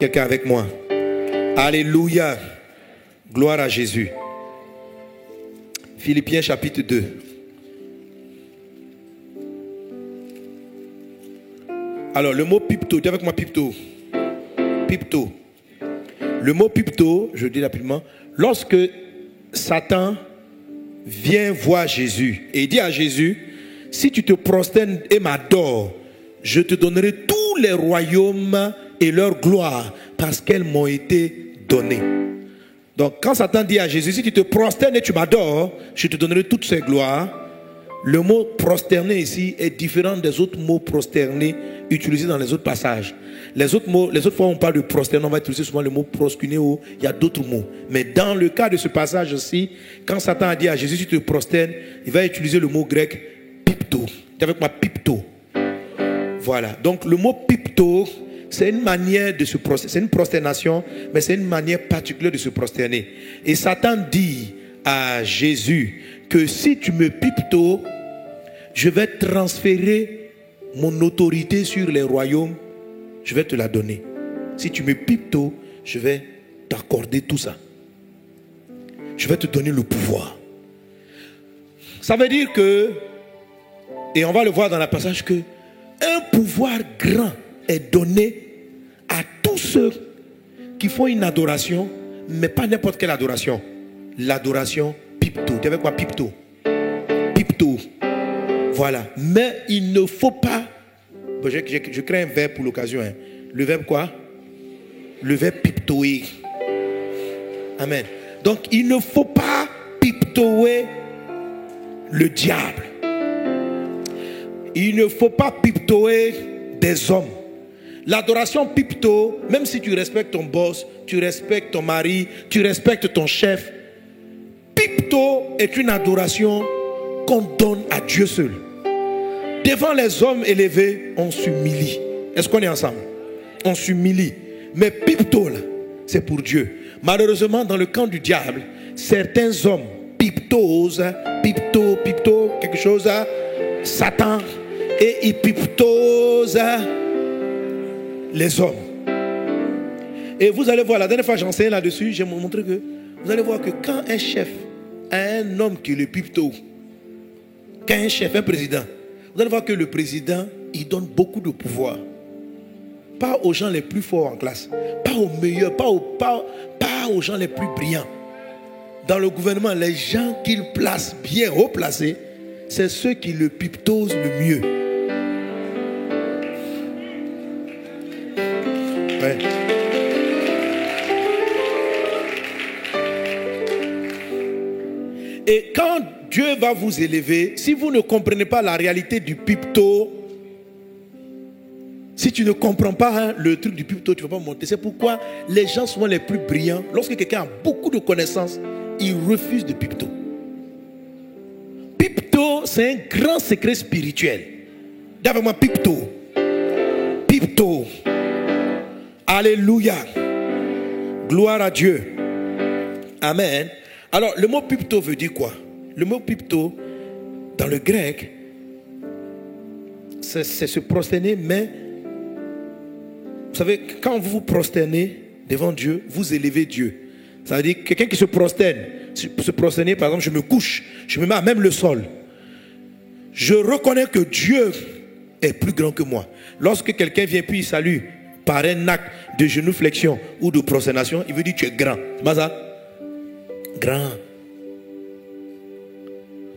Quelqu'un avec moi? Alléluia. Gloire à Jésus. Philippiens chapitre 2. Alors, le mot pipto, dis avec moi pipto. Pipto. Le mot pipto, je dis rapidement, lorsque Satan vient voir Jésus et il dit à Jésus, si tu te prosternes et m'adores, je te donnerai tous les royaumes et leur gloire parce qu'elles m'ont été données. Donc quand Satan dit à Jésus, si tu te prosternes et tu m'adores, je te donnerai toutes ces gloires. Le mot prosterner ici est différent des autres mots prosternés utilisés dans les autres passages. Les autres fois où on parle de prosterner, on va utiliser souvent le mot proskuneo, il y a d'autres mots. Mais dans le cas de ce passage aussi, quand Satan a dit à Jésus, si tu te prosternes, il va utiliser le mot grec pipto. Dis avec moi pipto. Voilà. Donc le mot pipto, c'est une manière de se prosterner. C'est une prosternation, mais c'est une manière particulière de se prosterner. Et Satan dit à Jésus que si tu me pipto, je vais transférer mon autorité sur les royaumes, je vais te la donner. Si tu me pipto, je vais t'accorder tout ça. Je vais te donner le pouvoir. Ça veut dire que, et on va le voir dans le passage, que un pouvoir grand est donné à tous ceux qui font une adoration, mais pas n'importe quelle adoration. L'adoration pipto. Tu es avec moi pipto? Pipto. Voilà. Mais il ne faut pas. Je crée un verbe pour l'occasion. Hein. Le verbe quoi? Le verbe piptoer. Amen. Donc il ne faut pas piptoer le diable. Il ne faut pas piptoer des hommes. L'adoration pipto, même si tu respectes ton boss, tu respectes ton mari, tu respectes ton chef, pipto est une adoration qu'on donne à Dieu seul. Devant les hommes élevés, on s'humilie. Est-ce qu'on est ensemble? On s'humilie. Mais pipto, là, c'est pour Dieu. Malheureusement, dans le camp du diable, certains hommes piptosent, pipto, quelque chose à Satan, et ils piptosent les hommes. Et vous allez voir, la dernière fois j'enseignais là-dessus, j'ai montré que vous allez voir que quand un chef a un homme qui est le pipto, quand un chef, un président, vous allez voir que le président, il donne beaucoup de pouvoir. Pas aux gens les plus forts en classe, pas aux meilleurs, pas aux gens les plus brillants. Dans le gouvernement, les gens qu'il place bien haut placés, c'est ceux qui le piptosent le mieux. Ouais. Et quand Dieu va vous élever, si vous ne comprenez pas la réalité du pipto, si tu ne comprends pas le truc du pipto, tu ne vas pas monter. C'est pourquoi les gens souvent les plus brillants, lorsque quelqu'un a beaucoup de connaissances, ils refusent de pipto. Pipto, c'est un grand secret spirituel. Dis avec moi pipto. Pipto. Alléluia. Gloire à Dieu. Amen. Alors, le mot pipto veut dire quoi? Le mot pipto, dans le grec, c'est se prosterner, mais vous savez, quand vous vous prosternez devant Dieu, vous élevez Dieu. Ça veut dire quelqu'un qui se prosterne. Se prosterner, par exemple, je me couche, je me mets à même le sol. Je reconnais que Dieu est plus grand que moi. Lorsque quelqu'un vient puis il salue par un acte de genuflexion ou de prosternation, il veut dire tu es grand. C'est pas ça? Grand.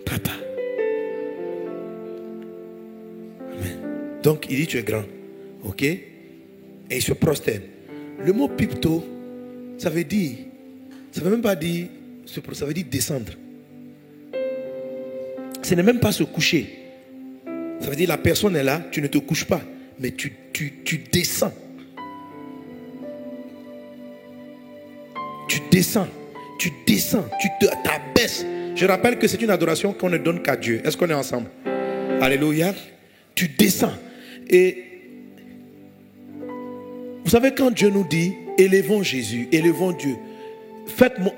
Papa. Amen. Donc il dit tu es grand. Ok? Et il se prosterne. Le mot pipto, ça veut même pas dire, ça veut dire descendre. Ce n'est même pas se coucher. Ça veut dire la personne est là, tu ne te couches pas, mais tu descends. Tu descends, tu t'abaisses. Je rappelle que c'est une adoration qu'on ne donne qu'à Dieu. Est-ce qu'on est ensemble? Alléluia. Tu descends. Et vous savez, quand Dieu nous dit élevons Jésus, élevons Dieu,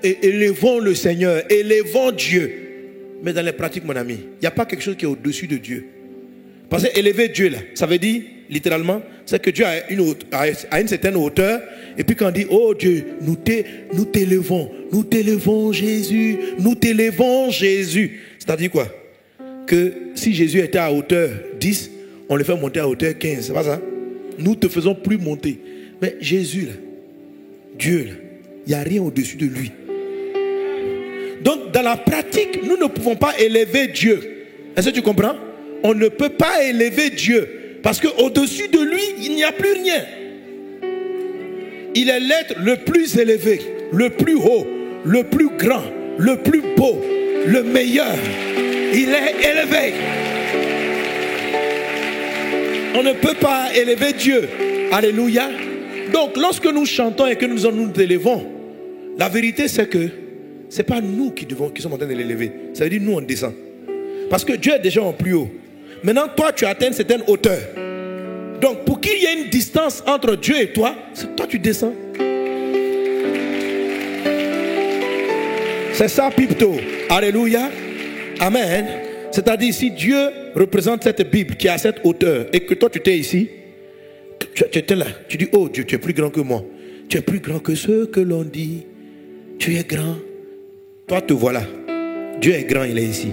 élevons le Seigneur, élevons Dieu. Mais dans les pratiques, mon ami, il n'y a pas quelque chose qui est au-dessus de Dieu. Parce que élever Dieu là, ça veut dire littéralement, c'est que Dieu a une certaine hauteur. Et puis quand on dit, oh Dieu, nous t'élevons Jésus, nous t'élevons Jésus. C'est-à-dire quoi? Que si Jésus était à hauteur 10, on le fait monter à hauteur 15. C'est pas ça? Nous te faisons plus monter. Mais Jésus, là, Dieu, là, il n'y a rien au-dessus de lui. Donc, dans la pratique, nous ne pouvons pas élever Dieu. Est-ce que tu comprends? On ne peut pas élever Dieu. Parce qu'au-dessus de lui, il n'y a plus rien. Il est l'être le plus élevé, le plus haut, le plus grand, le plus beau, le meilleur. Il est élevé. On ne peut pas élever Dieu. Alléluia. Donc, lorsque nous chantons et que nous élevons, la vérité c'est que ce n'est pas nous qui sommes en train de l'élever. Ça veut dire nous on descend. Parce que Dieu est déjà en plus haut. Maintenant, toi, tu atteins une certaine hauteur. Donc, pour qu'il y ait une distance entre Dieu et toi, c'est toi tu descends. C'est ça, Pipto. Alléluia. Amen. C'est-à-dire, si Dieu représente cette Bible qui est à cette hauteur et que toi, tu es ici, tu étais là. Tu dis, oh Dieu, tu es plus grand que moi. Tu es plus grand que ce que l'on dit. Tu es grand. Toi, te voilà. Dieu est grand, il est ici.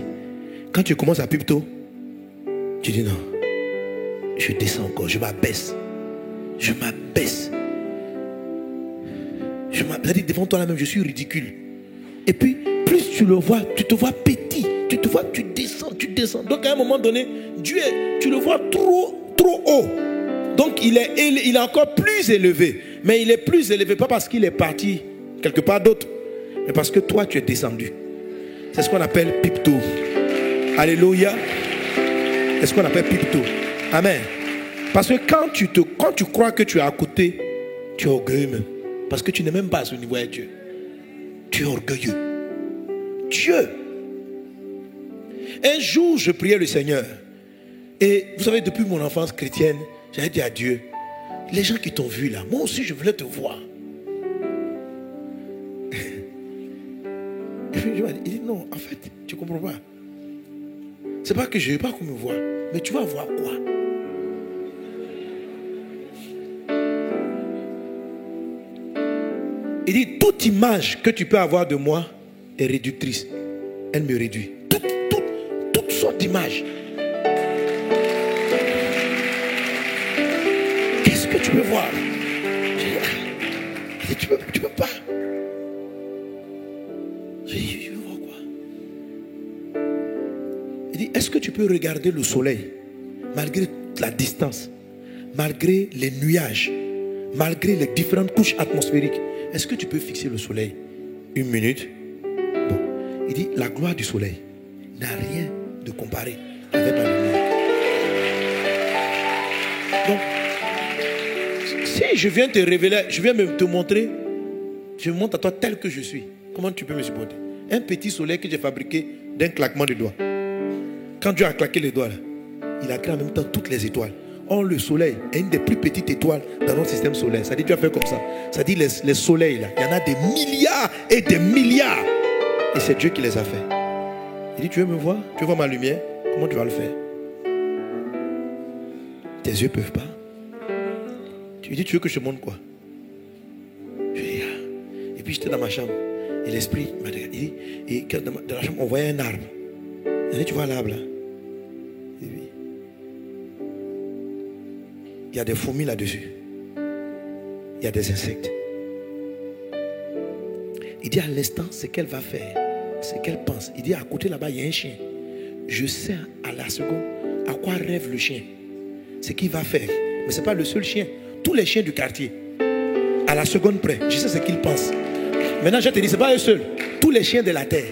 Quand tu commences à Pipto, tu dis non. Je descends encore, je m'abaisse. Je m'abaisse. C'est-à-dire, devant toi là même, je suis ridicule. Et puis, plus tu le vois, tu te vois petit. Tu te vois, tu descends. Donc, à un moment donné, Dieu, tu le vois trop haut. Donc, il est encore plus élevé. Mais il est plus élevé, pas parce qu'il est parti quelque part d'autre, mais parce que toi, tu es descendu. C'est ce qu'on appelle Pipto. Alléluia. C'est ce qu'on appelle Pipto. Amen. Parce que quand tu crois que tu es à côté, tu es orgueilleux même. Parce que tu n'es même pas à ce niveau avec Dieu. Tu es orgueilleux. Dieu. Un jour, je priais le Seigneur. Et vous savez, depuis mon enfance chrétienne, j'avais dit à Dieu, les gens qui t'ont vu là, moi aussi je voulais te voir. Et puis il dit non, en fait, tu ne comprends pas. C'est pas que je ne veux pas qu'on me voie, mais tu vas voir quoi? Il dit, toute image que tu peux avoir de moi est réductrice. Elle me réduit. Toutes sortes d'images. Qu'est-ce que tu peux voir? Je dis, tu peux pas. Je dis, je veux voir quoi? Il dit, est-ce que tu peux regarder le soleil malgré la distance, malgré les nuages, malgré les différentes couches atmosphériques? Est-ce que tu peux fixer le soleil 1 minute? Bon. Il dit, la gloire du soleil n'a rien de comparé avec ma lumière. Donc, si je viens te révéler, je viens te montrer, je me montre à toi tel que je suis. Comment tu peux me supporter? Un petit soleil que j'ai fabriqué d'un claquement de doigts. Quand Dieu a claqué les doigts, là, il a créé en même temps toutes les étoiles. Or, le soleil est une des plus petites étoiles dans notre système solaire. Ça dit, Dieu a fait comme ça. Ça dit, les soleils, là, il y en a des milliards et des milliards. Et c'est Dieu qui les a fait. Il dit, tu veux me voir? Tu veux voir ma lumière? Comment tu vas le faire? Tes yeux ne peuvent pas. Tu lui dis, tu veux que je te montre quoi? Je dis, ah. Et puis j'étais dans ma chambre. Et l'esprit m'a dit, et dans la chambre, on voyait un arbre. Il dit, tu vois l'arbre là? Et puis, il y a des fourmis là-dessus. Il y a des insectes. Il dit à l'instant ce qu'elle va faire, ce qu'elle pense. Il dit à côté là-bas, il y a un chien. Je sais à la seconde à quoi rêve le chien. Ce qu'il va faire. Mais ce n'est pas le seul chien. Tous les chiens du quartier, à la seconde près, je sais ce qu'ils pensent. Maintenant, je te dis, ce n'est pas eux seuls. Tous les chiens de la terre.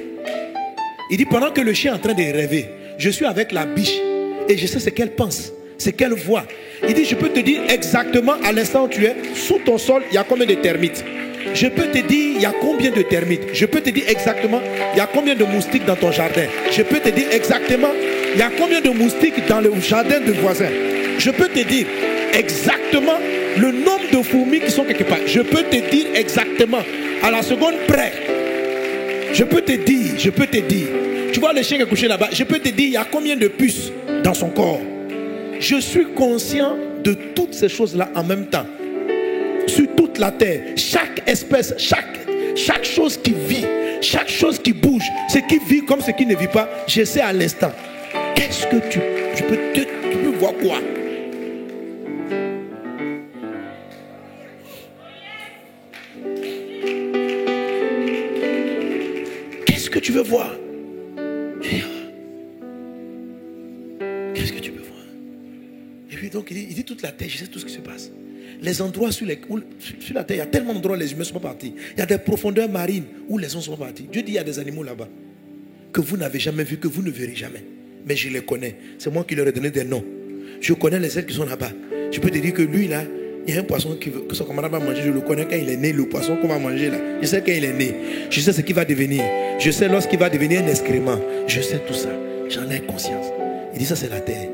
Il dit, pendant que le chien est en train de rêver, je suis avec la biche et je sais ce qu'elle pense, ce qu'elle voit. Il dit, je peux te dire exactement à l'instant où tu es, sous ton sol, il y a combien de termites. Je peux te dire, il y a combien de termites. Je peux te dire exactement, il y a combien de moustiques dans ton jardin. Je peux te dire exactement, il y a combien de moustiques dans le jardin de voisin. Je peux te dire exactement le nombre de fourmis qui sont quelque part. Je peux te dire exactement, à la seconde près. Je peux te dire. Tu vois le chien qui est couché là-bas, je peux te dire, il y a combien de puces dans son corps. Je suis conscient de toutes ces choses-là en même temps. Sur toute la terre, chaque espèce, chaque chose qui vit, chaque chose qui bouge, ce qui vit comme ce qui ne vit pas, je sais à l'instant. Qu'est-ce que tu peux voir quoi? Qu'est-ce que tu veux voir? Qu'est-ce que tu veux voir? Et puis donc il dit toute la terre, je sais tout ce qui se passe. Les endroits sur la terre, il y a tellement d'endroits où les humains ne sont pas partis. Il y a des profondeurs marines où les hommes ne sont pas partis. Dieu dit il y a des animaux là-bas que vous n'avez jamais vus, que vous ne verrez jamais. Mais je les connais. C'est moi qui leur ai donné des noms. Je connais les êtres qui sont là-bas. Je peux te dire que lui là, il y a un poisson que son camarade va manger. Je le connais quand il est né. Le poisson qu'on va manger là, je sais quand il est né. Je sais ce qu'il va devenir. Je sais lorsqu'il va devenir un excrément. Je sais tout ça. J'en ai conscience. Il dit ça c'est la terre.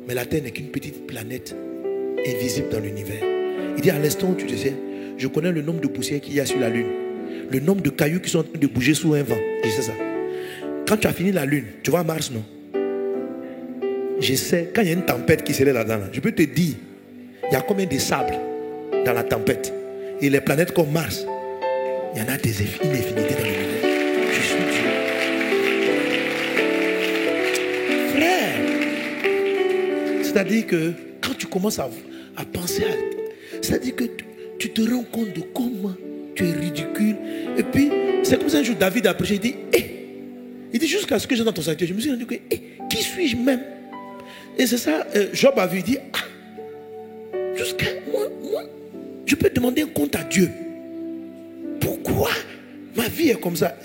Mais la terre n'est qu'une petite planète invisible dans l'univers. Il dit à l'instant où tu disais, je connais le nombre de poussières qu'il y a sur la lune, le nombre de cailloux qui sont en train de bouger sous un vent. Je sais ça. Quand tu as fini la lune, tu vois Mars, non? Je sais, quand il y a une tempête qui serait là-dedans, je peux te dire, il y a combien de sable dans la tempête. Et les planètes comme Mars, il y en a une infinité dans l'univers. Je suis Dieu. Frère, c'est-à-dire que quand tu commences à penser à... C'est-à-dire que tu te rends compte de comment tu es ridicule. Et puis, c'est comme ça un jour David a prêché, il dit, il dit jusqu'à ce que j'entende ton sacrifice, je me suis rendu compte, qui suis-je même? Et c'est ça, Job a vu, il dit, jusqu'à moi, je peux demander un compte à Dieu. Pourquoi ma vie est comme ça?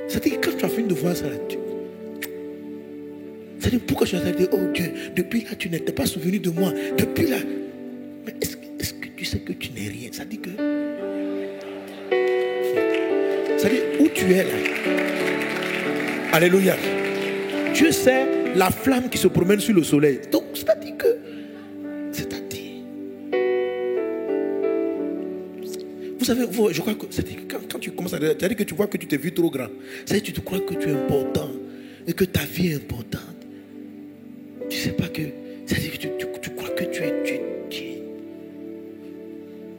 C'est-à-dire que quand tu as fini de voir ça, c'est-à-dire pourquoi tu as dit, oh Dieu, depuis là tu n'étais pas souvenu de moi. Depuis là, mais est-ce que tu sais que tu n'es rien? Ça dit que, c'est-à-dire où tu es là. Alléluia. Dieu sait la flamme qui se promène sur le soleil. Donc c'est-à-dire que, vous savez, je crois que quand tu commences à dire, c'est-à-dire que tu vois que tu t'es vu trop grand. C'est-à-dire que tu te crois que tu es important et que ta vie est importante. Tu ne sais pas que, c'est-à-dire que tu crois que tu es.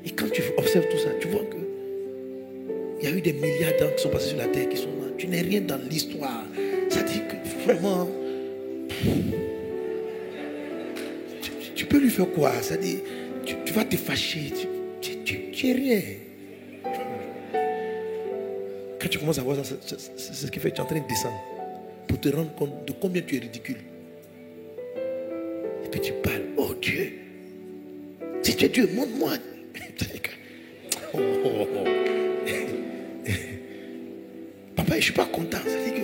Et quand tu observes tout ça, tu vois que il y a eu des milliards d'ans qui sont passés sur la terre qui sont là. Tu n'es rien dans l'histoire. C'est-à-dire que vraiment, tu peux lui faire quoi? C'est-à-dire, tu vas te fâcher. Tu n'es rien. Quand tu commences à voir ça, c'est ce qui fait que tu es en train de descendre pour te rendre compte de combien tu es ridicule. Et puis tu parles, oh Dieu, si tu es Dieu, montre-moi. Papa, je ne suis pas content. C'est-à-dire que,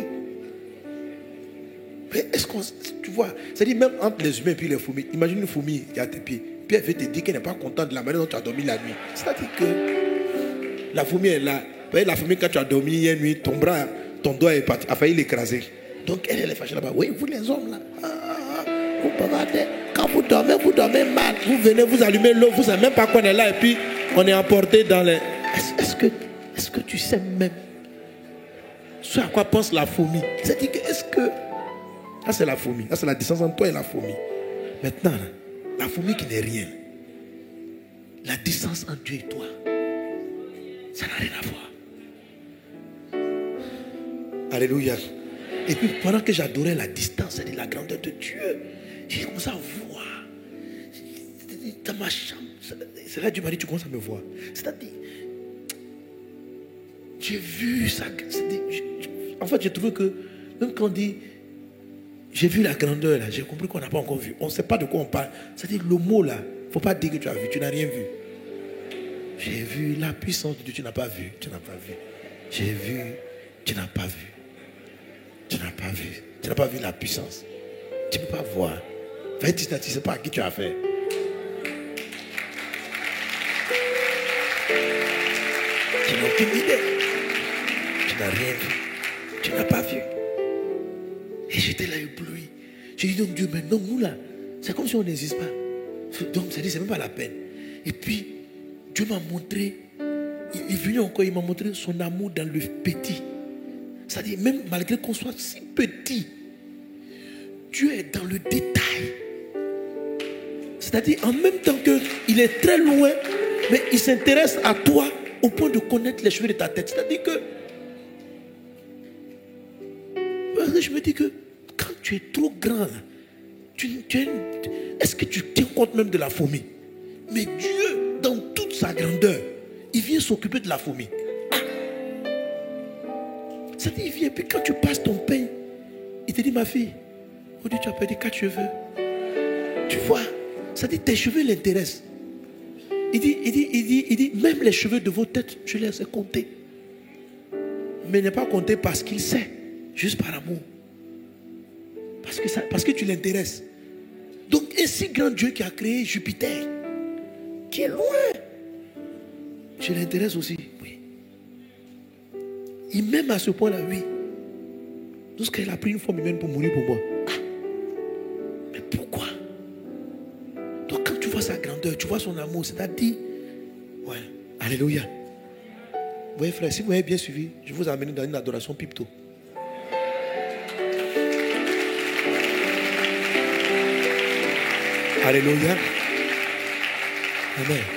mais est-ce qu'on, tu vois, c'est-à-dire même entre les humains et puis les fourmis, imagine une fourmi qui a tes pieds, puis elle veut te dire qu'elle n'est pas contente de la manière dont tu as dormi la nuit. C'est-à-dire que la fourmi est là. La fourmi, quand tu as dormi hier nuit, ton bras, ton doigt est parti, a failli l'écraser. Donc elle est fâchée là-bas. Oui, vous les hommes là, vous bavardez. Quand vous dormez mal. Vous venez, vous allumez l'eau, vous ne savez même pas qu'on est là et puis on est emporté dans les... Est-ce que tu sais même ce à quoi pense la fourmi? C'est-à-dire que est-ce que... Ça c'est la fourmi, ça c'est la distance entre toi et la fourmi. Maintenant, la fourmi qui n'est rien. La distance entre Dieu et toi, ça n'a rien à voir. Alléluia. Et puis pendant que j'adorais la distance, c'est-à-dire la grandeur de Dieu, j'ai commencé à voir. Dans ma chambre, c'est là que Dieu m'a dit, tu commences à me voir. C'est-à-dire, j'ai vu ça. En fait, j'ai trouvé que, même quand on dit, j'ai vu la grandeur là, j'ai compris qu'on n'a pas encore vu. On ne sait pas de quoi on parle. C'est-à-dire, le mot là, il ne faut pas dire que tu as vu, tu n'as rien vu. J'ai vu la puissance de Dieu, tu n'as pas vu, tu n'as pas vu. J'ai vu, tu n'as pas vu. Tu n'as pas vu. Tu n'as pas vu la puissance. Tu ne peux pas voir. Tu ne sais pas à qui tu as affaire. Tu n'as aucune idée. Tu n'as rien vu. Tu n'as pas vu. Et j'étais là ébloui. J'ai dit donc Dieu, maintenant nous là, c'est comme si on n'existe pas. Donc c'est même pas la peine. Et puis, Dieu m'a montré, il est venu encore, il m'a montré son amour dans le petit. C'est-à-dire, même malgré qu'on soit si petit, Dieu est dans le détail. C'est-à-dire, en même temps qu'il est très loin, mais il s'intéresse à toi au point de connaître les cheveux de ta tête. C'est-à-dire que je me dis que quand tu es trop grand, est-ce que tu tiens compte même de la fourmi? Mais Dieu, dans toute sa grandeur, il vient s'occuper de la fourmi. C'est-à-dire, il vient, puis quand tu passes ton pain, il te dit, ma fille, oh Dieu, tu as perdu 4 cheveux. Tu vois, c'est-à-dire, tes cheveux l'intéressent. Il dit, même les cheveux de vos têtes, je les ai comptés. Mais il n'est pas compté parce qu'il sait, juste par amour. Parce que tu l'intéresses. Donc, un si grand Dieu qui a créé Jupiter, qui est loin, je l'intéresse aussi. Oui. Il m'aime à ce point-là, oui. Lorsqu'il a pris une forme humaine pour mourir pour moi. Mais pourquoi? Donc, quand tu vois sa grandeur, tu vois son amour, c'est-à-dire, ouais, alléluia. Vous voyez, frère, si vous avez bien suivi, je vous amène dans une adoration pipto. Alléluia. Amen.